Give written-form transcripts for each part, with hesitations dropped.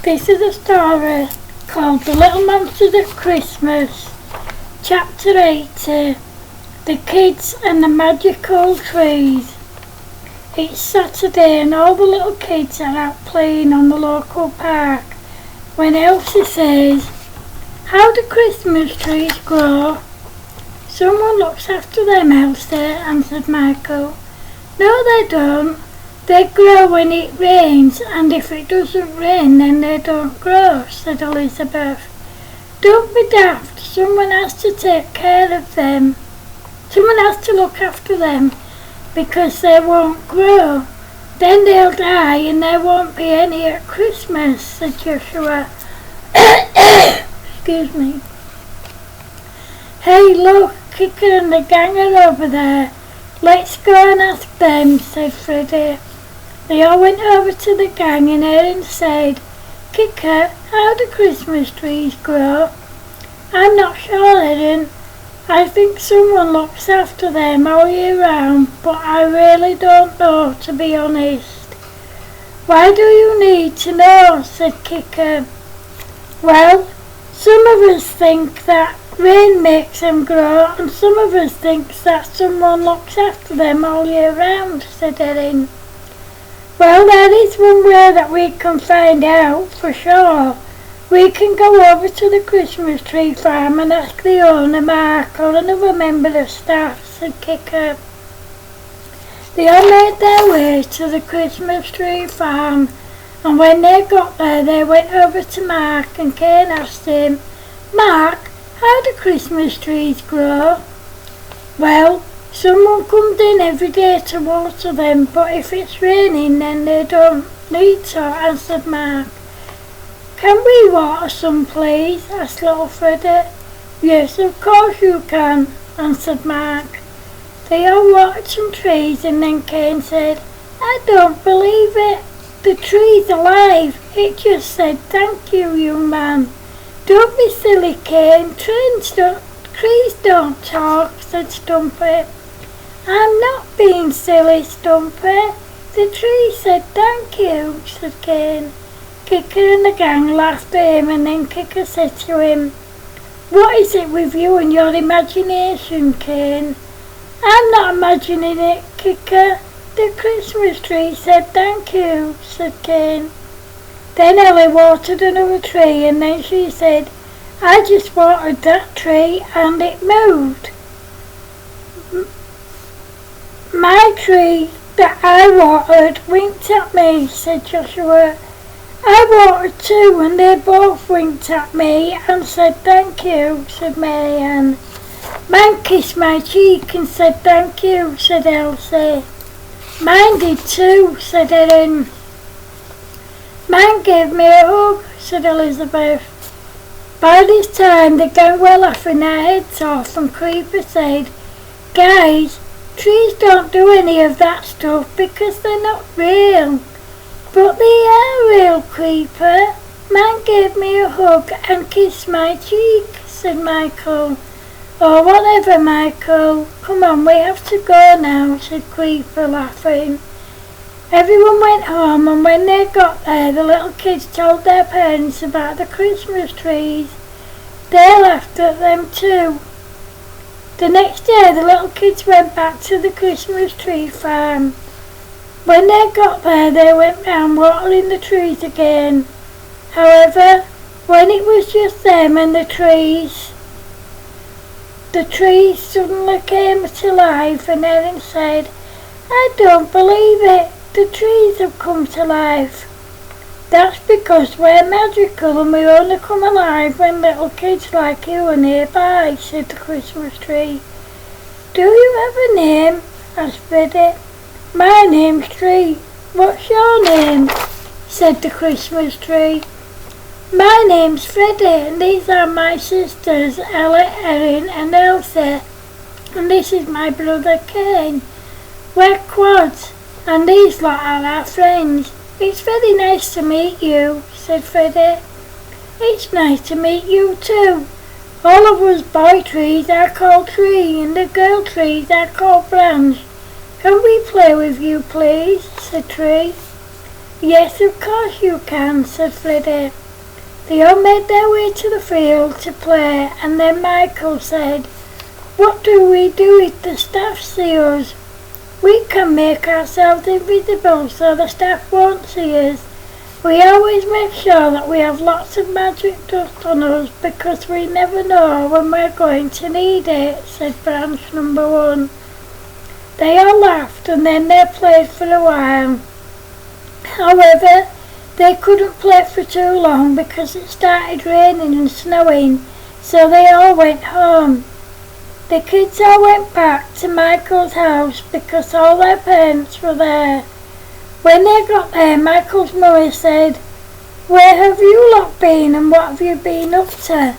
This is a story called The Little Monsters at Christmas, Chapter 80, The Kids and the Magical Trees. It's Saturday and all the little kids are out playing on the local park when Elsie says, "How do Christmas trees grow?" "Someone looks after them, Elsie," answered Michael. "No, they don't. They grow when it rains, and if it doesn't rain then they don't grow," said Elizabeth. "Don't be daft. Someone has to take care of them. Someone has to look after them, because they won't grow. Then they'll die and there won't be any at Christmas," said Joshua. Excuse me. "Hey, look, Kicker and the gang are over there. Let's go and ask them," said Freddie. They all went over to the gang and Erin said, "Kicker, how do Christmas trees grow?" "I'm not sure, Erin. I think someone looks after them all year round, but I really don't know, to be honest." "Why do you need to know?" said Kicker. "Well, some of us think that rain makes them grow, and some of us think that someone looks after them all year round," said Erin. "Well, there is one way that we can find out for sure. We can go over to the Christmas tree farm and ask the owner, Mark, or another member of staff," said Kicker. They all made their way to the Christmas tree farm, and when they got there they went over to Mark and Kane asked him, "Mark, how do Christmas trees grow?" "Well, someone comes in every day to water them, but if it's raining then they don't need to," answered Mark. "Can we water some, please?" asked little Freddie. "Yes, of course you can," answered Mark. They all watered some trees and then Kane said, "I don't believe it. The tree's alive. It just said thank you, young man." "Don't be silly, Kane. Trees don't talk," said Stumpy. "I'm not being silly, Stumpy. The tree said thank you," said Kane. Kicker and the gang laughed at him and then Kicker said to him, "What is it with you and your imagination, Kane?" "I'm not imagining it, Kicker. The Christmas tree said thank you," said Kane. Then Ellie watered another tree and then she said, "I just watered that tree and it moved." "My tree that I watered winked at me," said Joshua. "I watered too and they both winked at me and said thank you," said Marianne. "Mine kissed my cheek and said thank you," said Elsie. "Mine did too," said Erin. "Mine gave me a hug," said Elizabeth. By this time the gang were laughing their heads off and Creeper said, "Guys, trees don't do any of that stuff because they're not real." "But they are real, Creeper. Mine gave me a hug and kissed my cheek," said Michael. "Oh, whatever, Michael. Come on, we have to go now," said Creeper, laughing. Everyone went home and when they got there the little kids told their parents about the Christmas trees. They laughed at them too. The next day the little kids went back to the Christmas tree farm. When they got there they went round watering the trees again. However, when it was just them and the trees suddenly came to life and Erin said, "I don't believe it. The trees have come to life." "That's because we're magical and we only come alive when little kids like you are nearby," said the Christmas tree. "Do you have a name?" asked Freddie. "My name's Tree. What's your name?" said the Christmas tree. "My name's Freddie and these are my sisters Ellie, Erin and Elsie. And this is my brother Kane. We're quads and these lot are our friends. It's very nice to meet you," said Freddie. "It's nice to meet you too. All of us boy trees are called Tree and the girl trees are called Branch. Can we play with you, please?" said Tree. Yes, of course you can, said Freddie. They all made their way to the field to play, and then Michael said, "What do we do if the staff see us? We can make ourselves invisible so the staff won't see us. We always make sure that we have lots of magic dust on us because we never know when we're going to need it," said branch number 1. They all laughed and then they played for a while. However, they couldn't play for too long because it started raining and snowing, so they all went home. The kids all went back to Michael's house because all their parents were there. When they got there, Michael's mother said, "Where have you lot been and what have you been up to?"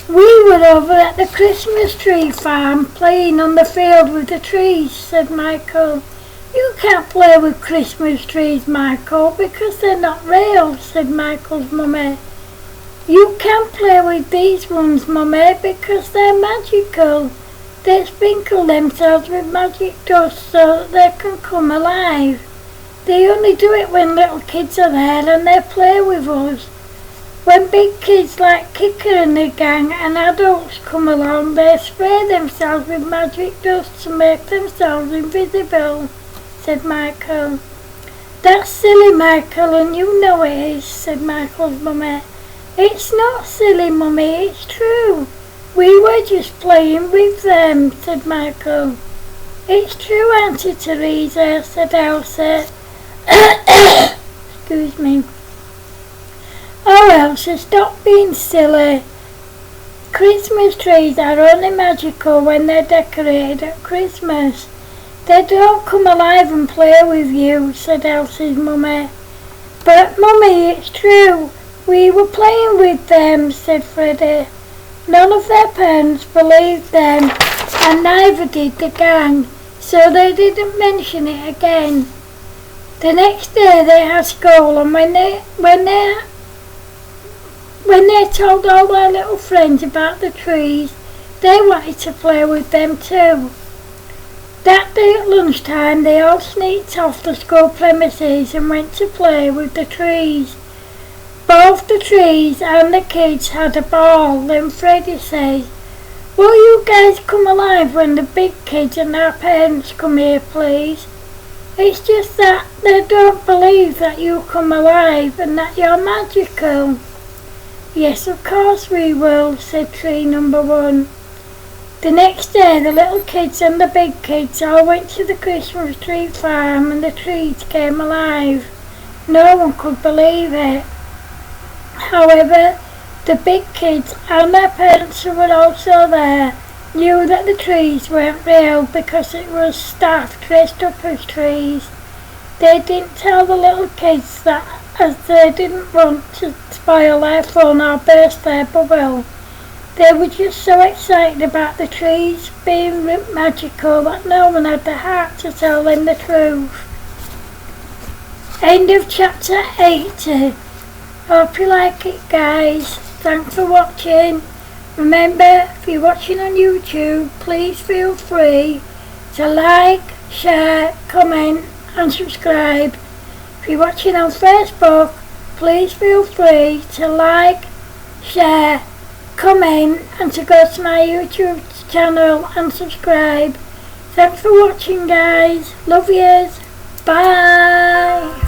"We were over at the Christmas tree farm playing on the field with the trees," said Michael. "You can't play with Christmas trees, Michael, because they're not real," said Michael's mummy. "You can play with these ones, mummy, because they're magical. They sprinkle themselves with magic dust so that they can come alive. They only do it when little kids are there and they play with us. When big kids like Kicker and the gang and adults come along, they spray themselves with magic dust to make themselves invisible," said Michael. "That's silly, Michael, and you know it is," said Michael's mummy. "It's not silly, mummy, it's true. We were just playing with them," said Michael. "It's true, Auntie Teresa," said Elsa. Excuse me. "Oh, Elsa, stop being silly. Christmas trees are only magical when they're decorated at Christmas. They don't come alive and play with you," said Elsa's mummy. "But, mummy, it's true. We were playing with them," said Freddie. None of their parents believed them, and neither did the gang, so they didn't mention it again. The next day they had school, and when they told all their little friends about the trees, they wanted to play with them too. That day at lunchtime they all sneaked off the school premises and went to play with the trees. Both the trees and the kids had a ball. Then Freddie said, "Will you guys come alive when the big kids and our parents come here, please? It's just that they don't believe that you come alive and that you're magical." "Yes, of course we will," said tree number 1. The next day the little kids and the big kids all went to the Christmas tree farm and the trees came alive. No one could believe it. However, the big kids and their parents who were also there knew that the trees weren't real because it was staff dressed up as trees. They didn't tell the little kids that as they didn't want to spoil their fun or burst their bubble. They were just so excited about the trees being magical that no one had the heart to tell them the truth. End of chapter 80. Hope you like it, guys. Thanks for watching. Remember, if you're watching on YouTube, please feel free to like, share, comment and subscribe. If you're watching on Facebook, please feel free to like, share, comment and to go to my YouTube channel and subscribe. Thanks for watching, guys. Love yous. Bye.